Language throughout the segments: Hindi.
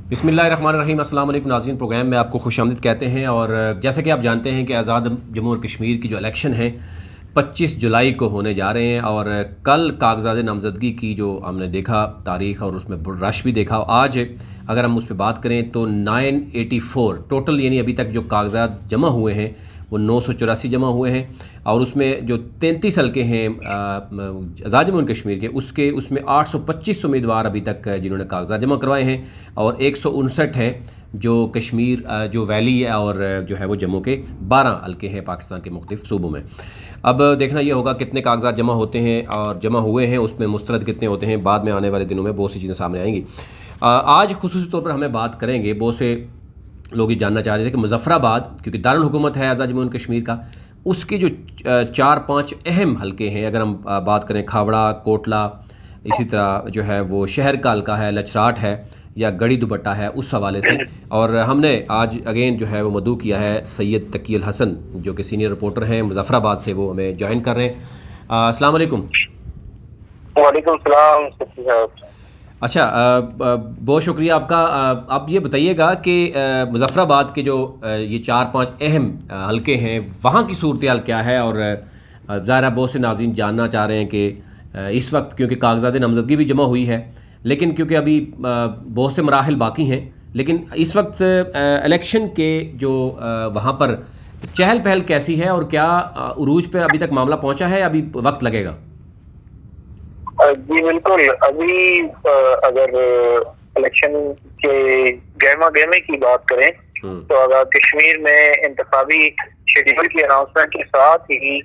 बिस्मिल्लाहिर्रहमानिर्रहीम। अस्सलाम वालेकुम नाज़रीन, प्रोग्राम में आपको खुशामदीद कहते हैं। और जैसे कि आप जानते हैं कि आज़ाद जम्मू और कश्मीर की जो इलेक्शन है 25 जुलाई को होने जा रहे हैं। और कल कागजात नामज़दगी की जो हमने देखा तारीख़ और उसमें रश भी देखा। आज अगर हम उस पर बात करें तो 984 टोटल, यानी अभी तक जो कागजात जमा हुए हैं वो 984 जमा हुए हैं। और उसमें जो 33 हल्के हैं आज़ाद जम्मू और कश्मीर के, उसमें 825 उम्मीदवार अभी तक जिन्होंने कागजात जमा करवाए हैं। और 159 है जो कश्मीर जो वैली है, और जो है वो जम्मू के 12 हल्के हैं पाकिस्तान के मुख्तलिफ सूबों में। अब देखना ये होगा कितने कागजात जमा होते हैं और जमा हुए हैं उसमें मुस्तरद कितने होते हैं। बाद में आने वाले दिनों में बहुत सी चीज़ें सामने आएंगी। आज खुसूसी तौर पर हमें बात करेंगे, बहुत से लोग ये जानना चाह रहे थे कि मुजफ्फराबाद, क्योंकि दारुल हुकूमत है आज़ाद जम्मू और कश्मीर का, उसके जो 4-5 अहम हलके हैं, अगर हम बात करें खावड़ा, कोटला, इसी तरह जो है वो शहर का हल्का है, लचराट है या गड़ी दुपट्टा है, उस हवाले से। और हमने आज अगेन जो है वो मदऊ किया है सैयद तकी अल हसन, जो कि सीनियर रिपोर्टर हैं मुजफ्फराबाद से, वो हमें ज्वाइन कर रहे हैं। अस्सलाम वालेकुम। वालेकुम सलाम। अच्छा, बहुत शुक्रिया आपका। आप ये बताइएगा कि मुजफ्फराबाद के जो ये 4-5 अहम हलके हैं, वहाँ की सूरत हाल क्या है। और ज़ाहिर बहुत से नाज़रीन जानना चाह रहे हैं कि इस वक्त, क्योंकि कागजात नामज़दगी भी जमा हुई है, लेकिन क्योंकि अभी बहुत से मराहिल बाकी हैं, लेकिन इस वक्त इलेक्शन के जो वहाँ पर चहल पहल कैसी है और क्या उरूज पे अभी तक मामला पहुँचा है, अभी वक्त लगेगा? जी बिल्कुल। अभी अगर इलेक्शन के गहमा गहमे की बात करें तो अगर कश्मीर में इंतखाबी शेड्यूल की अनाउंसमेंट के साथ ही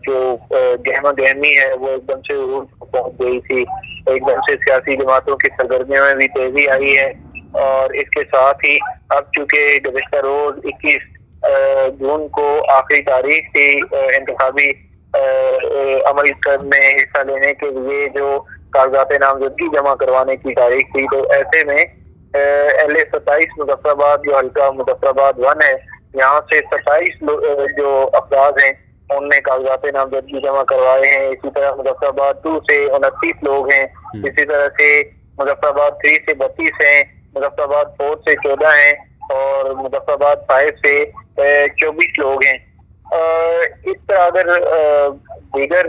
जो गहमा गहमी है वो एकदम से उरूज को पहुंच गई थी। एकदम से सियासी जमातों की सरगर्मियों में भी तेजी आई है। और इसके साथ ही अब चूंकि गुज़िश्ता रोज 21 जून को आखिरी तारीख थी इंतखाबी अमल में हिस्सा लेने के लिए, जो कागजात नामजदगी जमा करवाने की तारीख थी, तो ऐसे में LA 27 मुजफ्फराबाद जो हल्का मुजफ्फराबाद 1 है, यहाँ से 27 जो अफराद हैं उनने कागजात नामजदगी जमा करवाए हैं। इसी तरह मुजफ्फराबाद 2 से 29 लोग हैं। इसी तरह से मुजफ्फराबाद 3 से 32 हैं, मुजफ्फराबाद 4 से 14 हैं और मुजफ्फराबाद 5 से 24 लोग हैं। इस तरह अगर दीगर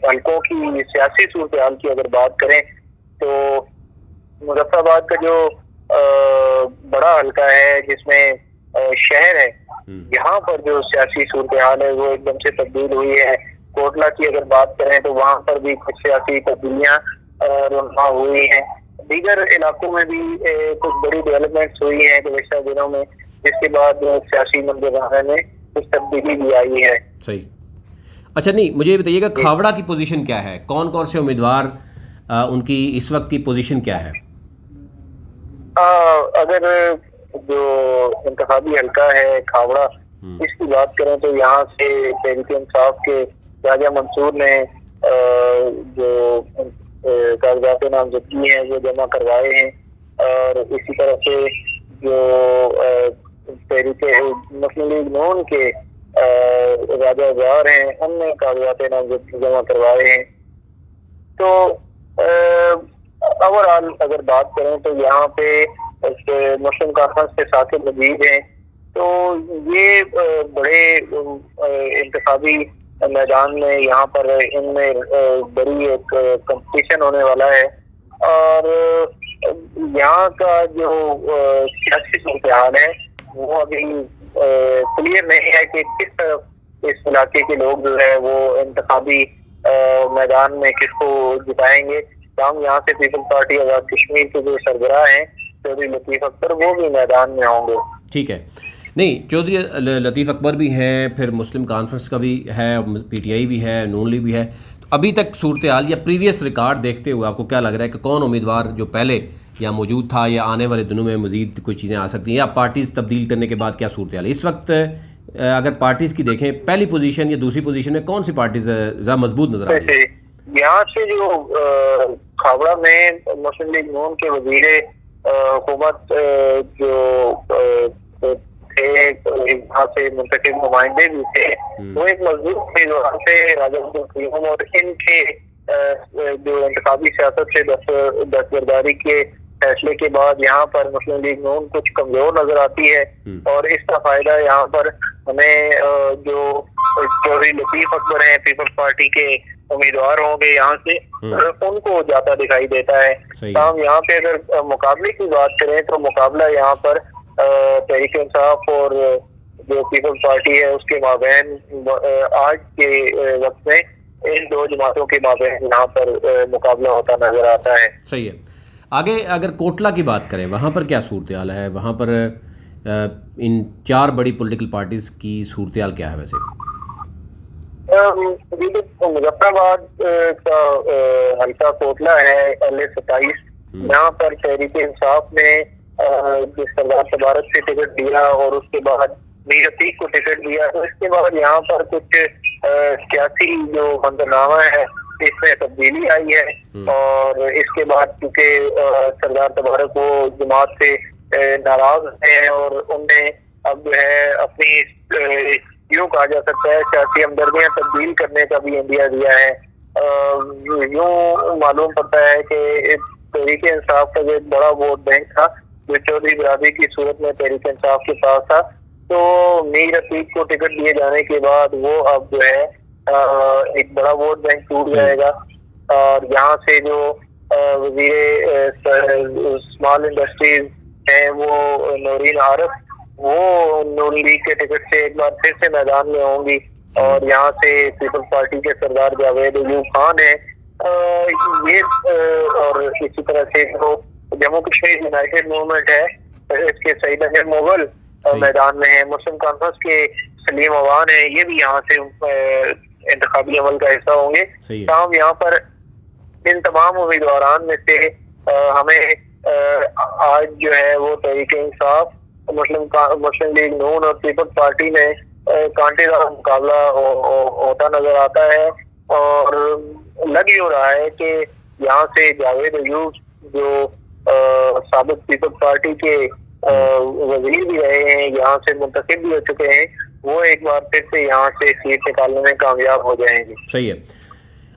हल्कों की सियासी सूरत हाल की अगर बात करें तो मुजफ्फराबाद का जो बड़ा हल्का है जिसमें शहर है, यहाँ पर जो सियासी सूरत हाल है वो एकदम से तब्दील हुई है। कोटला की अगर बात करें तो वहाँ पर भी कुछ सियासी तब्दीलियाँ रुन्मा हुई हैं। दीगर इलाकों में भी कुछ बड़ी डेवलपमेंट्स हुई हैं गुज़िश्ता दिनों में, जिसके बाद सियासी मंजर में कुछ तब्दीली भी आई है। सही। अच्छा, नहीं, मुझे ये बताइएगा खावड़ा की पोजीशन क्या है, कौन कौन से उम्मीदवार, उनकी इस वक्त की पोजीशन क्या है? अगर जो इंतखाबी हल्का है खावड़ा, इसकी बात करें तो यहाँ से तहरीक इंसाफ के राजा मंसूर ने जो कागजात नामजदगी हैं वो जमा करवाए हैं। और इसी तरह से जो तहरीक मुस्लिम लीग नून के राजा जार हैं, उनने कागजात नामजदगी जमा करवाए हैं। तो ओवरऑल अगर बात करें तो यहाँ पे मुस्लिम कॉन्फ्रेंस के साकिब मजीद हैं। तो ये बड़े इंतखाबी मैदान में यहाँ पर इनमें बड़ी एक कंपटीशन होने वाला है। और यहाँ का जो सियासी सूरत हाल है वो अभी क्लियर नहीं है कि किस तरफ इस इलाके के लोग जो है वो इंतखाबी मैदान में किसको जिताएंगे। हम यहाँ से पीपल्स पार्टी आज़ाद कश्मीर के जो सरबराह हैं चौधरी लतीफ़ अकबर, वो भी मैदान में होंगे। ठीक है। नहीं, चौधरी लतीफ़ अकबर भी हैं, फिर मुस्लिम कॉन्फ्रेंस का भी है, PTI भी है, नून लीग भी है। तो अभी तक सूरत हाल या प्रीवियस रिकॉर्ड देखते हुए आपको क्या लग रहा है कि कौन उम्मीदवार जो पहले या मौजूद था या आने वाले दिनों में मज़ीद कोई चीज़ें आ सकती हैं, या पार्टीज़ तब्दील करने के बाद क्या सूरत हाल है इस वक्त? अगर पार्टीज़ की देखें, पहली पोजीशन या दूसरी पोजीशन में कौन सी पार्टीज़ ज़्यादा मजबूत नजर आ रही है? यहाँ से जो खावड़ा में मुस्लिम लीग नून के वजीर हुकूमत जो थे, यहाँ से मुंतखब नुमाइंदे भी थे, वो एक मजबूत उम्मीदवार थे राजा और इनके जो इंतखाबी सियासत से दस्तबरदारी के फैसले के बाद यहाँ पर मुस्लिम लीग नून कुछ कमजोर नजर आती है और इसका फायदा यहाँ पर हमें जो चौधरी लतीफ अकबर हैं पीपल्स पार्टी के उम्मीदवार होंगे यहाँ से उनको जाता दिखाई देता है। हम यहाँ पे अगर मुकाबले की बात करें तो मुकाबला यहाँ पर तहरीक इंसाफ और जो पीपल्स पार्टी है उसके माबैन आज के वक्त में इन दो जमातों के माबैन यहाँ पर मुकाबला होता नजर आता है। सही है। आगे अगर कोटला की बात करें वहाँ पर क्या सूरत हाल है, वहाँ पर इन 4 बड़ी पॉलिटिकल पार्टीज की सूरत हाल क्या है वैसे? मुजफ्फराबाद का हल्का कोटला है LA-27, यहाँ पर तहरीक इंसाफ ने जिस सरदार तबारक से टिकट दिया और उसके बाद मीर अतीक को टिकट दिया, तो इसके बाद यहाँ पर कुछ सियासी जो मंजरनामा है इसमें तब्दीली आई है और इसके बाद क्योंकि सरदार तबारक वो जमात से नाराज हैं और उनने अब जो है अपनी यूँ कहा जा सकता है सियासी हमदर्दियाँ तब्दील करने का भी इंडिया दिया है। यूँ मालूम पड़ता है कि तहरीक इंसाफ का जो एक बड़ा वोट बैंक था जो चौधरी बिरादरी की सूरत में तहरीक इंसाफ के पास था, तो मीर अतीक को टिकट दिए जाने के बाद वो अब जो है एक बड़ा वोट बैंक टूट जाएगा और यहाँ से जो वजीर स्मॉल इंडस्ट्रीज हैं वो नौरीन आरफ वो नून लीग के टिकट से एक बार फिर से मैदान में होंगी और यहाँ से पीपल्स पार्टी के सरदार जावेद अयूब खान है ये और इसी तरह से जो जम्मू कश्मीर यूनाइटेड मूवमेंट है इसके सईद अहमद मुगल मैदान में है, मुस्लिम कॉन्फ्रेंस के सलीम अवान है, ये भी यहाँ से इंतखाबी अमल का हिस्सा होंगे। हम यहाँ पर इन तमाम उम्मीदवारान में से हमें आज जो है वो तहरीक इंसाफ मुस्लिम लीग नून और पीपल्स पार्टी में कांटेदार मुकाबला होता नजर आता है और लग ही हो रहा है कि यहाँ से जावेद अयूब जो साबिक पीपल्स पार्टी के वजीर भी रहे हैं, यहाँ से मुंतखब भी हो चुके हैं, वो एक बार फिर से यहाँ से सीट निकालने में कामयाब हो जाएंगे। सही है।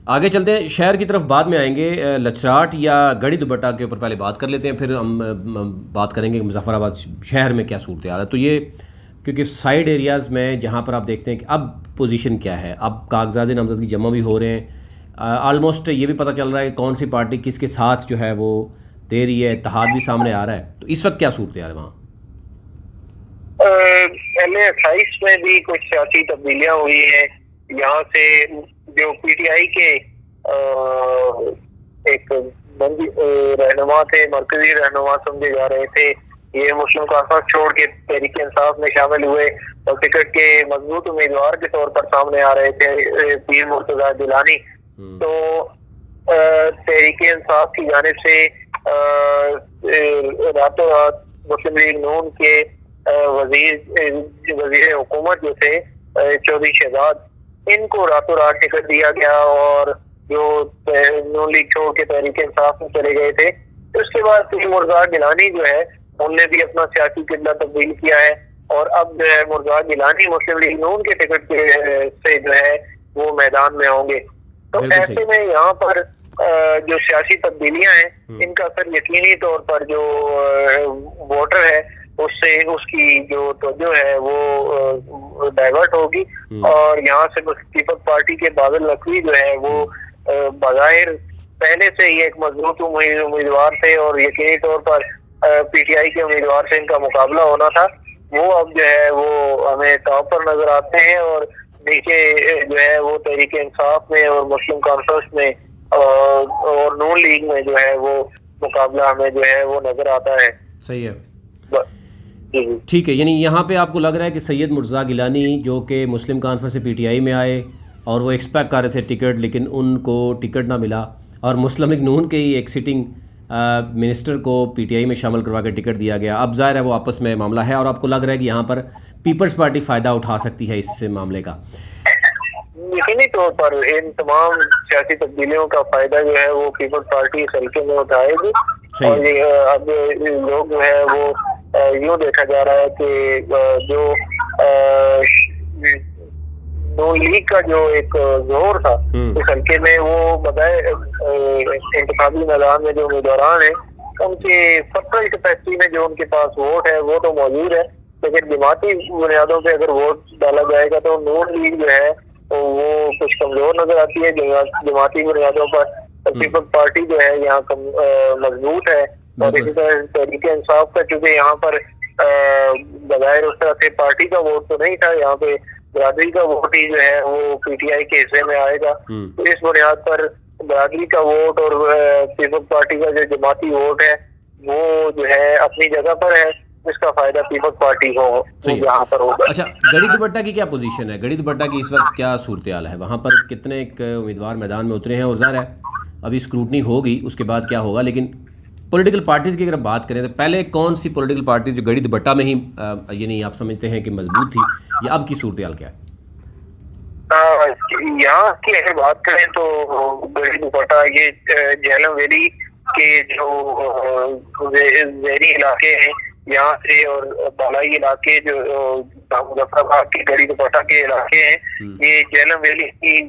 आगे चलते हैं, शहर की तरफ बाद में आएंगे। लचराट या गढ़ी दुपट्टा के ऊपर पहले बात कर लेते हैं, फिर हम बात करेंगे कि मुजफ्फराबाद शहर में क्या सूरत हाल है। तो ये क्योंकि साइड एरियाज़ में जहाँ पर आप देखते हैं कि अब पोजीशन क्या है, अब कागजात नामजदगी जमा भी हो रहे हैं, आलमोस्ट ये भी पता चल रहा है कि कौन सी पार्टी किसके साथ जो है वो दे रही है, इत्तेहाद भी सामने आ रहा है। तो इस वक्त क्या सूरत हाल है वहाँ? LA-28 में भी कुछ सियासी तब्दीलियाँ हुई हैं। यहाँ से जो PTI के एक रहनुमा थे, मरकजी रहनुमा समझे जा रहे थे, ये मुस्लिम कॉन्फ्रेंस छोड़ के तहरीक इंसाफ में शामिल हुए और टिकट के मजबूत उम्मीदवार के तौर पर सामने आ रहे थे पीर मुर्तजा जिलानी। तो तहरीक इंसाफ की जानिब से रातों रात मुस्लिम लीग नून के वजीर हुकूमत जो थे चौधरी शहजाद, इनको रातों रात टिकट दिया गया और जो नून लीग छोड़ के तहरीक इंसाफ में चले गए थे, उसके बाद पीर मुर्तजा गिलानी जो है उनने भी अपना सियासी किबला तब्दील किया है और अब जो है मुर्तजा गिलानी मुस्लिम लीग नून के टिकट से जो है वो मैदान में होंगे। तो ऐसे में यहाँ पर जो सियासी तब्दीलियां हैं इनका असर यकीनी तौर पर जो वोटर है उससे उसकी जो तवज्जो है वो डाइवर्ट होगी और यहाँ से पीपल्स पार्टी के बादल नकवी जो है वो बज़ाहिर पहले से ही एक मजबूत उम्मीदवार थे और यकीनी तौर पर PTI के उम्मीदवार से इनका मुकाबला होना था, वो अब जो है वो हमें टॉप पर नजर आते हैं और नीचे जो है वो तहरीक इंसाफ में और मुस्लिम कॉन्फ्रेंस में और नून लीग में जो है वो मुकाबला हमें जो है वो नजर आता है। सही है, ठीक है। यानी यहाँ पे आपको लग रहा है कि सैयद मुर्तज़ा गिलानी जो कि मुस्लिम कॉन्फ्रेंस से PTI में आए और वो एक्सपेक्ट कर रहे थे टिकट, लेकिन उनको टिकट ना मिला और मुस्लिम लीग नून के ही एक सिटिंग मिनिस्टर को PTI में शामिल करवा के टिकट दिया गया। अब ज़ाहिर है वो आपस में मामला है और आपको लग रहा है कि यहाँ पर पीपल्स पार्टी फ़ायदा उठा सकती है इस मामले का। यकीनी तौर पर इन तमाम सियासी तब्दीलियों का फायदा जो है वो पीपल्स पार्टी इस हल्के में उठाएगी और अब लोग जो है वो यूँ देखा जा रहा है कि जो नून लीग का जो एक जोर था इस हल्के में वो बताए इंतखाबी मैदान में जो उम्मीदवार हैं उनके फर्टल कैपेसिटी में जो उनके पास वोट है वो तो मौजूद है, लेकिन जमाती बुनियादों पे अगर वोट डाला जाएगा तो नून लीग जो है तो वो कुछ कमजोर नजर आती है। जमाती बुनियादों पर पीपल्स पार्टी जो है यहाँ मजबूत है। और इसी तरह तहरीक इंसाफ का चूंकि यहाँ पर बगैर उस तरह से पार्टी का वोट तो नहीं था, यहाँ पे बरादरी का वोट ही जो है वो पीटीआई के हिस्से में आएगा। तो इस बुनियाद पर बरादरी का वोट और पीपल्स पार्टी का जो जमाती वोट है वो जो है अपनी जगह पर है, इसका फायदा पीपल्स पार्टी को यहाँ पर होगा। अच्छा, गड़ी दुपट्टा की क्या पोजीशन है? गड़ी दुपट्टा की इस वक्त क्या सूरत हाल है? वहाँ पर कितने उम्मीदवार मैदान में उतरे हैं? और ज़ाहिर है अभी स्क्रूटनी होगी, उसके बाद क्या होगा, लेकिन पॉलिटिकल पार्टीज़ की अगर बात करें तो पहले कौन सी पॉलिटिकल पार्टीज जो गड़ी दुपट्टा में ही ये नहीं आप समझते हैं कि मजबूत थी, या अब की सूरत हाल क्या है? यहाँ की अगर बात करें तो गड़ी दुपट्टा ये झेलम वैली के जो जहरी इलाके हैं यहाँ से और बालाई इलाके जो मुजफ्फराबाद के गड़ी दुपट्टा के इलाके हैं, ये झेलम वैली की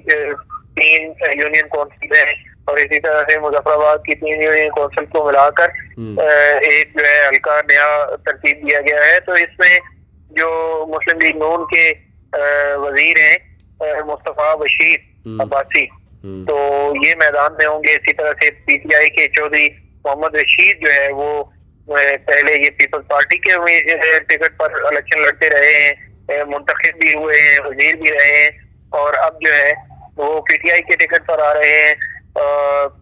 3 यूनियन काउंसिल है और इसी तरह से मुजफ्फराबाद की 3 यूनियन काउंसिल को मिलाकर एक जो है हल्का नया तरतीब दिया गया है। तो इसमें जो मुस्लिम लीग नून के वजीर हैं मुस्तफा बशीर अब्बासी, तो ये मैदान में होंगे। इसी तरह से पीटीआई के चौधरी मोहम्मद रशीद जो है वो पहले ये पीपल्स पार्टी के टिकट पर इलेक्शन लड़ते रहे हैं, मुंतखब भी हुए हैं, वजीर भी रहे हैं, और अब जो है वो पीटीआई के टिकट पर आ रहे हैं।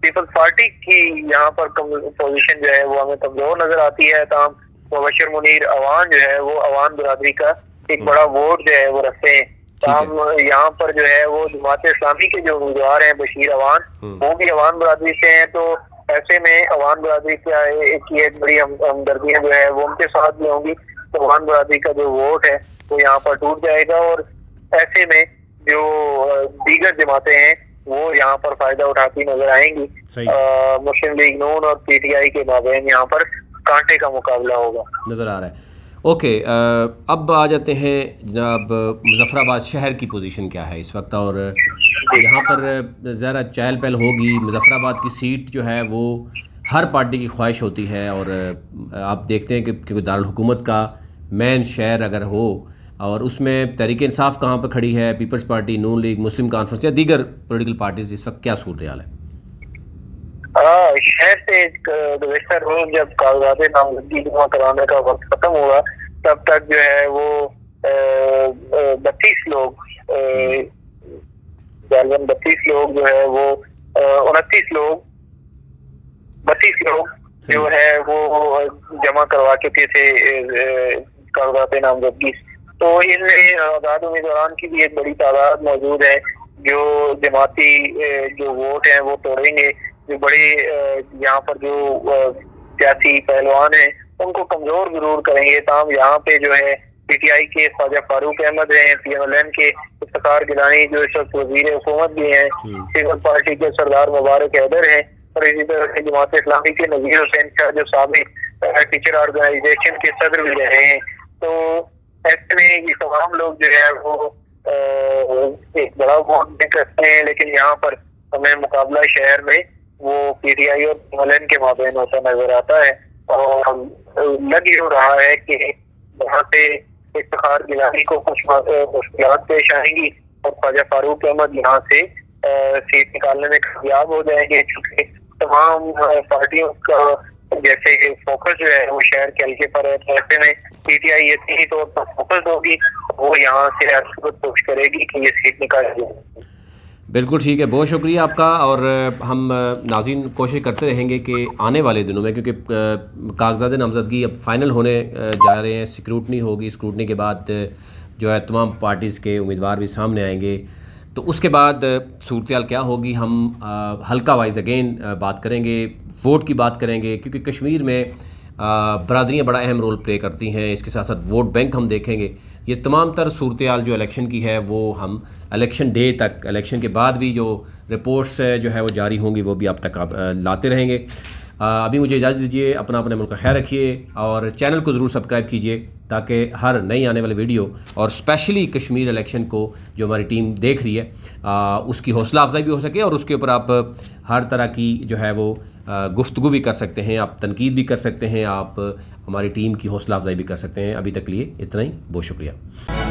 पीपल्स पार्टी की यहाँ पर पोजीशन जो है वो हमें कमजोर नजर आती है। तमाम मुबशर मुनीर अवान जो है वो अवान बरादरी का एक बड़ा वोट जो है वो रखते हैं। तमाम यहाँ पर जो है वो जमात इस्लामी के जो उम्मीदवार हैं बशीर अवान, वो भी अवान बरादरी से हैं। तो ऐसे में अवान बरादरी की एक बड़ी हमदर्दियाँ जो है वो उनके साथ भी होंगी। तो अवान बरादरी का जो वोट है वो यहाँ पर टूट जाएगा और ऐसे में जो दीगर जमातें हैं वो यहाँ पर फायदा उठाती नजर आएंगी। मुस्लिम लीग नून और पीटीआई के माबैन यहाँ पर कांटे का मुकाबला होगा नजर आ रहा है। ओके, अब आ जाते हैं जनाब मुजफ्फराबाद शहर की पोजीशन क्या है इस वक्त, और यहाँ पर ज़रा चहल पहल होगी। मुजफ्फराबाद की सीट जो है वो हर पार्टी की ख्वाहिश होती है, और आप देखते हैं कि दारुल हुकूमत का मेन शहर अगर हो और उसमें तहरीक इंसाफ कहाँ पर खड़ी है, पीपल्स पार्टी, नून लीग, मुस्लिम कॉन्फ्रेंस या दीगर पॉलिटिकल पार्टीज, इस वक्त क्या सूरत हाल है? शहर से गुज़श्ता रोज जब कागजात नामजदगी जमा कराने का वक्त खत्म हुआ तब तक जो है वो 32 लोग जो है वो 32 लोग जो है वो जमा करवा चुके थे कागजात नामजदगी। तो इनमें आज़ाद उम्मीदवार की भी एक बड़ी तादाद मौजूद है जो जमाती जो वोट है वो तोड़ेंगे। जो बड़े यहाँ पर जो सियासी पहलवान हैं उनको कमजोर जरूर करेंगे। ताम यहाँ पे जो है पीटीआई के ख्वाजा फारूक अहमद हैं, पीएमएलएन के इफ्तिखार गिलानी जो इस वक्त वजीर हुकूमत भी हैं, पीपल्स पार्टी के सरदार मुबारक हैदर हैं, और इसी तरह से जमात इस्लामी के नज़ीर हुसैन शाह जो साबिक टीचर ऑर्गेनाइजेशन के सदर भी रहे हैं। तो ऐसे में ये तमाम लोग जो है वो एक बड़ा वोट दे सकते हैं, लेकिन यहाँ पर हमें मुकाबला शहर में वो पीटीआई और पीएमएलएन के माबैन होता नजर आता है। और लग यूँ रहा है कि वहाँ से इफ्तिखार गिलानी को कुछ मुश्किलात पेश आएंगी और ख्वाजा फारूक अहमद यहाँ से सीट निकालने में कामयाब हो जाएंगे, क्योंकि तमाम पार्टियों का जैसे फोकस जो है वो शहर के हल्के पर है। तो ऐसे में पीटीआई यकीनी तौर पर फोकस होगी, वो यहाँ से कोशिश करेगी कि ये सीट निकाली जाए। बिल्कुल ठीक है, बहुत शुक्रिया आपका। और हम नाज़रीन कोशिश करते रहेंगे कि आने वाले दिनों में, क्योंकि कागजात नामजदगी अब फाइनल होने जा रहे हैं, स्क्रूटनी होगी, स्क्रूटनी के बाद जो है तमाम पार्टीज़ के उम्मीदवार भी सामने आएंगे, तो उसके बाद सूरत हाल क्या होगी हम हल्का वाइज अगेन बात करेंगे, वोट की बात करेंगे, क्योंकि कश्मीर में बरादरियाँ बड़ा अहम रोल प्ले करती हैं। इसके साथ साथ वोट बैंक हम देखेंगे। ये तमाम तर सूरत हाल जो इलेक्शन की है वो हम इलेक्शन डे तक, इलेक्शन के बाद भी जो रिपोर्ट्स जो है वो जारी होंगी वो भी अब तक आप लाते रहेंगे। अभी मुझे इजाज़त दीजिए, अपना अपने मुल्क का ख्याल रखिए और चैनल को ज़रूर सब्सक्राइब कीजिए ताकि हर नई आने वाले वीडियो और स्पेशली कश्मीर इलेक्शन को जो हमारी टीम देख रही है उसकी हौसला अफजाई भी हो सके और उसके ऊपर आप हर तरह की जो है वो गुफ्तगू भी कर सकते हैं, आप तनकीद भी कर सकते हैं, आप हमारी टीम की हौसला अफजाई भी कर सकते हैं। अभी तक लिए इतना ही, बहुत शुक्रिया।